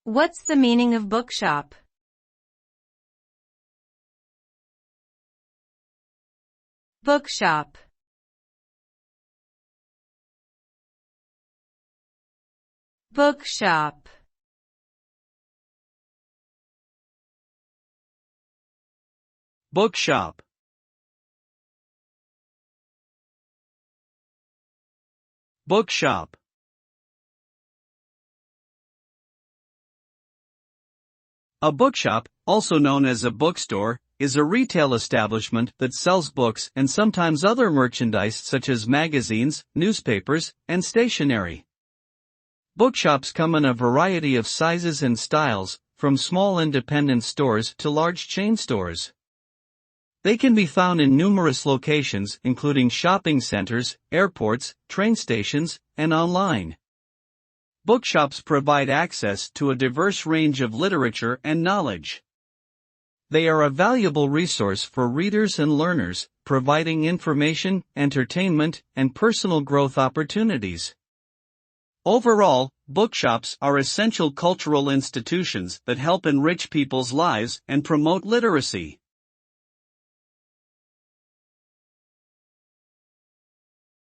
What's the meaning of bookshop? Bookshop. Bookshop. Bookshop. Bookshop. A bookshop, also known as a bookstore, is a retail establishment that sells books and sometimes other merchandise such as magazines, newspapers, and stationery. Bookshops come in a variety of sizes and styles, from small independent stores to large chain stores. They can be found in numerous locations including shopping centers, airports, train stations, and online. Bookshops provide access to a diverse range of literature and knowledge. They are a valuable resource for readers and learners, providing information, entertainment, and personal growth opportunities. Overall, bookshops are essential cultural institutions that help enrich people's lives and promote literacy.